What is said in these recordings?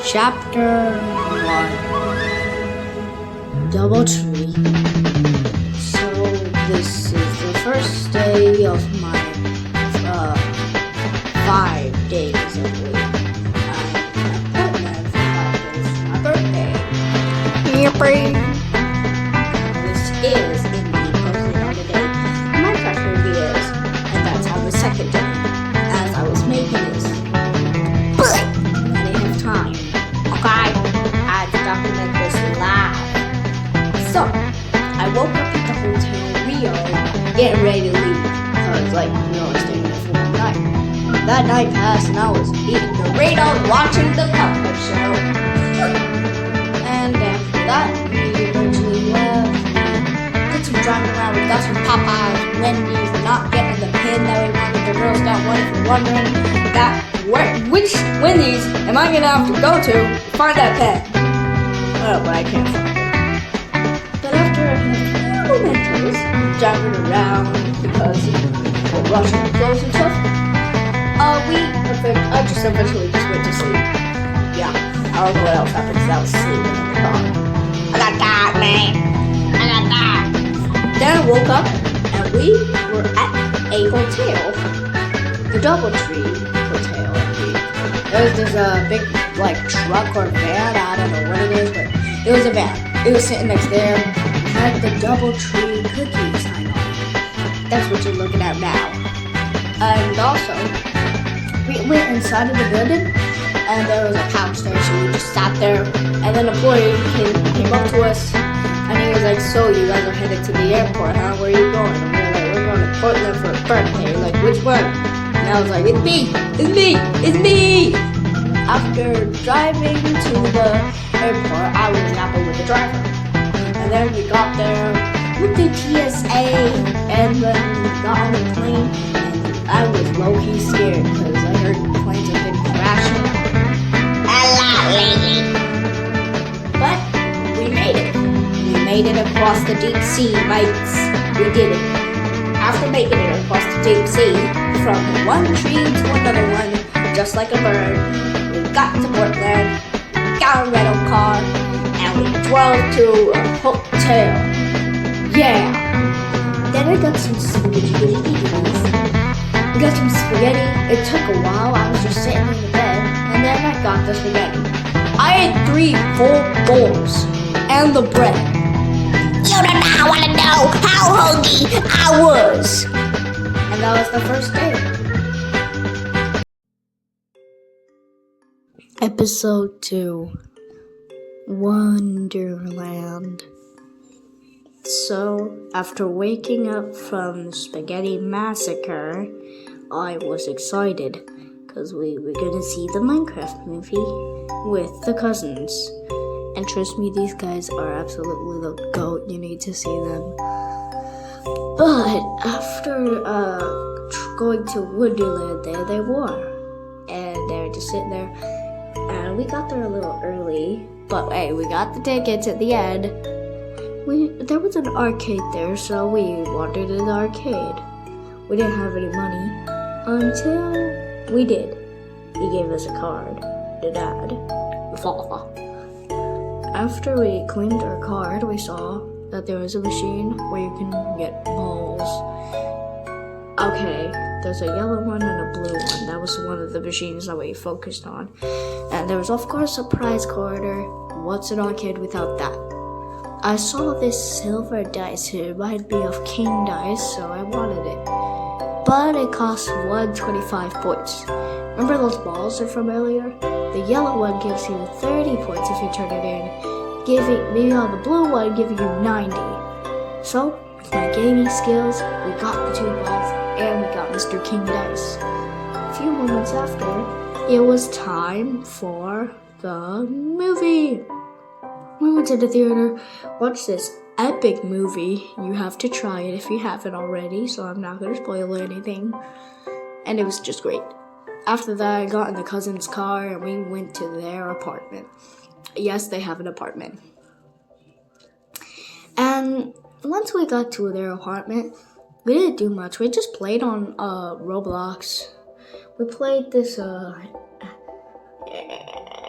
Chapter 1 Double Tree. So this is the first day of my 5 days of leave. I'm pregnant for 5 days for my birthday. Yippee! This is indeed posted on the day Minecraft reviews, and that's how the second day, as I was making this. But I didn't have time. Okay, I had to document this live. So, I woke up at the hotel Rio, getting ready to leave. Because, I was staying there for one night. That night passed, and I was eating Doritos, watching the Cuphead show. And after that, we eventually left. Did some driving around. We got some Popeyes, Wendy's, not getting the pin that we wanted. The Girl Scout one, if you're wondering. Which Wendy's am I gonna have to go to find that pen? Oh, but I can't find it. But after a few mementos, driving around because we're rushing to close and stuff, I just eventually just went to sleep. Yeah, I don't know what else happened because I was sleeping in the car. I got tired, man. I got tired. Then I woke up and we were at a hotel, the Double Tree Hotel. There's this big truck or van, I don't know what it is, but it was a van. It was sitting next there. It had the Double Tree cookie sign on it. That's what you're looking at now. And also, we went inside of the building, and there was a couch there, so we just sat there. And then an employee came up to us, and he was like, "So you guys are headed to the airport, huh? Where are you going?" And we were like, "We're going to Portland for a birthday." Like, which one? And I was like, "It's me! It's me! It's me!" After driving to the airport, I was yapping with the driver. And then we got there with the TSA, and then we got on the plane, and I was low-key scared because I heard planes have been crashing a lot lately. But we made it. We made it across the deep sea, mates. We did it. After making it across the deep sea, from one tree to another one, just like a bird, we got to Portland, got a rental car, and we drove to a hotel. Yeah. Then I got some spaghetti. We got some spaghetti. It took a while. I was just sitting in the bed, and then I got the spaghetti. I had 3 full bowls and the bread. You do not want to know how hungry I was. And that was the first day. Episode 2 Wonderland. So, after waking up from Spaghetti Massacre, I was excited because we were going to see the Minecraft movie with the cousins. And trust me, these guys are absolutely the GOAT. You need to see them. But after going to Wonderland, there they were. And they were just sitting there. And we got there a little early. But hey, we got the tickets at the end. There was an arcade there, so we wandered to the arcade. We didn't have any money until we did. He gave us a card. The dad. The father. After we claimed our card, we saw that there was a machine where you can get balls. Okay, there's a yellow one and a blue one. That was one of the machines that we focused on. And there was, of course, a prize corridor. What's an arcade without that? I saw this silver dice. It reminded me of king dice, so I wanted it. But it cost 125 points. Remember those balls are from earlier? The yellow one gives you 30 points if you turn it in. Meanwhile, the blue one giving you 90. So, with my gaming skills, we got the 2 balls and we got Mr. King Dice. A few moments after, it was time for the movie. We went to the theater, watched this epic movie. You have to try it if you haven't already, so I'm not going to spoil anything. And it was just great. After that, I got in the cousin's car and we went to their apartment. Yes, they have an apartment. And once we got to their apartment, we didn't do much. We just played on Roblox. We played this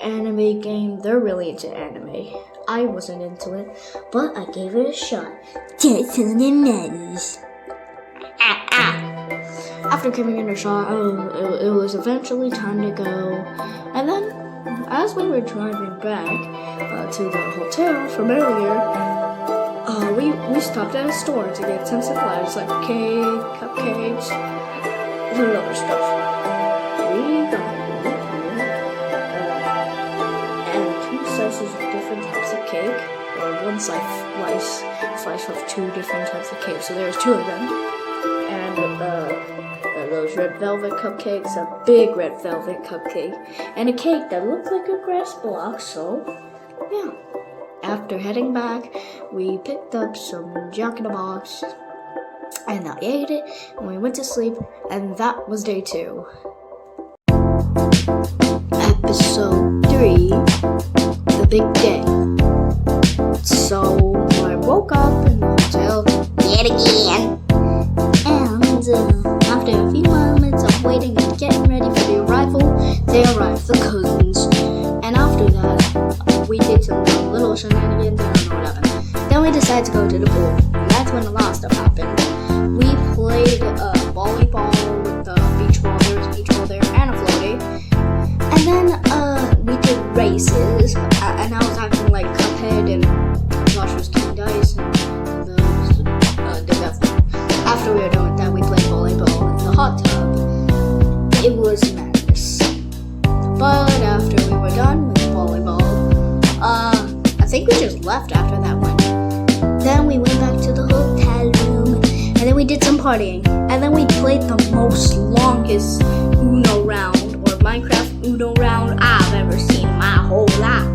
anime game. They're really into anime. I wasn't into it, but I gave it a shot. After giving it a shot, it was eventually time to go. And then, as we were driving back to the hotel from earlier, we stopped at a store to get some supplies like cake, cupcakes, and other stuff. We got and 2 slices of different types of cake, or one slice of 2 different types of cake. So there's 2 of them, and those red velvet cupcakes, a big red velvet cupcake, and a cake that looked like a grass block. So yeah. After heading back, we picked up some Jack in the Box, and I ate it, and we went to sleep, and that was day 2. Episode 3, the big day. So I woke up in the hotel yet again, and after a few moments of waiting and getting ready for the arrival, they arrived, the cousins, and after that, we did some little shenanigans. I don't know what happened. Then we decided to go to the pool, and that's when a lot of stuff happened. We played volleyball with the beach ball. There was a beach ball there and a floaty. And then we did races, and I was acting like Cuphead, and Josh was King Dice, and the devil. After we were done with that, we played volleyball in the hot tub. It was madness. But after we were done with volleyball, I think we just left after that one. Then we went back to the hotel room, and then we did some partying, and then we played the longest Uno round, or Minecraft Uno round I've ever seen in my whole life.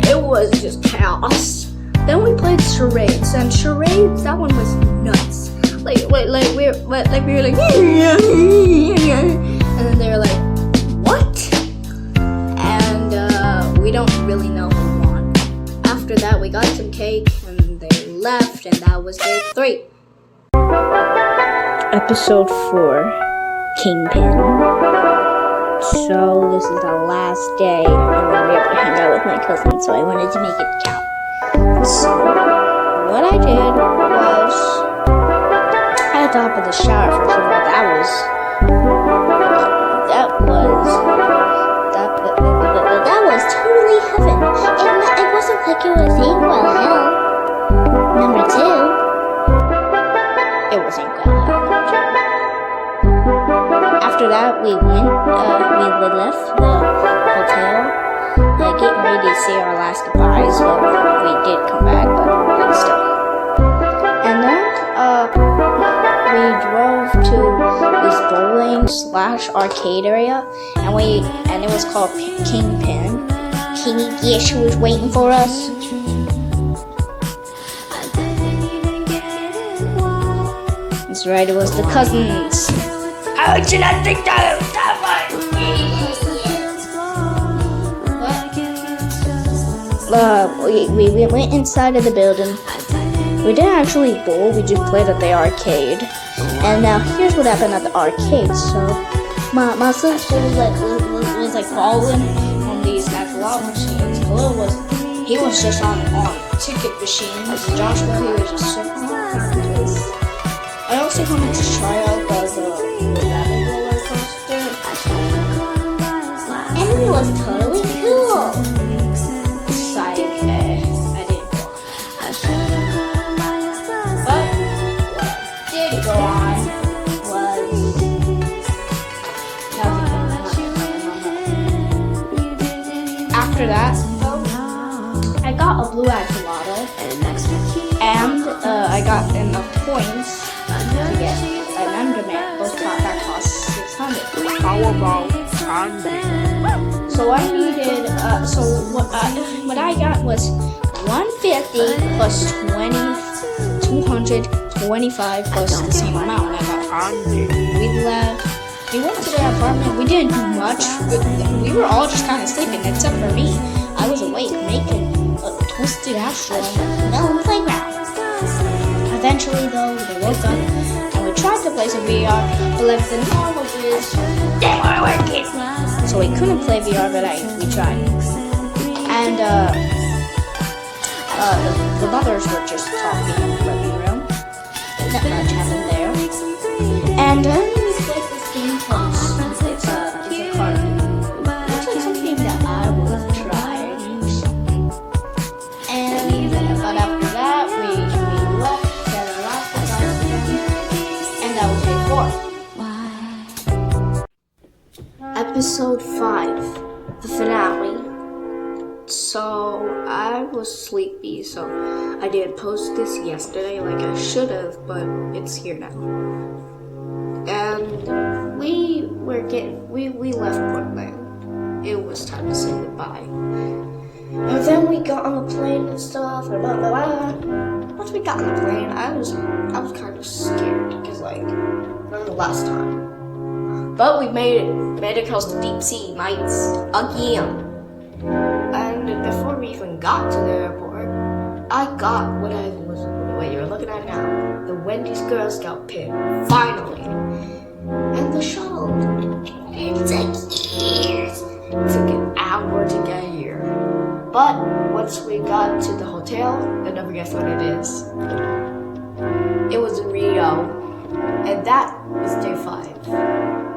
It was just chaos. Then we played charades, and charades, that one was nuts. We were like, and then they were like, what? And we don't really know who won. After that, we got some cake, and they left, and that was day 3. Episode 4, Kingpin. So this is the last day I'm gonna be able to hang out with my cousin, so I wanted to make it count. So what I did was I had to hop in the shower first of all. That was totally heaven. It wasn't like it was equal hell. Number 2, it was equal hell. After that, we left the hotel, getting ready to say our last goodbyes. Well, we did come back, but still. And then we drove to this bowling/arcade area, and it was called Kingpin. Can you guess who was waiting for us? That's right, it was the cousins. How did I think that we went inside of the building. We didn't actually bowl, we just played at the arcade. And now here's what happened at the arcade. So my sister was like falling on these slot machines. He was just on ticket machines. Joshua, he was just sitting on. I also wanted to try out the rabbit roller coaster. And it was totally cool. I didn't go. But what did go on was nothing. After that, I got a blue axolotl, and I got enough points to get an Enderman. That cost 600. Powerball candy. So I needed, what I got was 150 plus 20, 225 plus the same amount. I got we went to their apartment. We didn't do much. We were all just kind of sleeping, except for me. I was awake making a twisted ashtray on the playground. Eventually, though, they woke up, and we tried to play some VR, but like the normal is, they weren't working. So so we couldn't play VR, but we tried. And the mothers were just talking in the living room. Not much happened there. And then we played this game called it's a card game. It's like something that I would try. And but after that we left the last class again. And that was day 4. Episode 5, the finale. So I was sleepy, so I didn't post this yesterday like I should have, but it's here now. And we left Portland. It was time to say goodbye. And then we got on the plane and stuff. And blah, blah, blah. Once we got on the plane, I was kind of scared because remember the last time. But we made it across the deep sea, mates, again. And before we even got to the airport, I got what you're looking at now. The Wendy's Girl Scout pin, finally. And the shuttle. It took years. It took an hour to get here. But once we got to the hotel, you'll never guess what it is. It was in Rio. And that was day 5.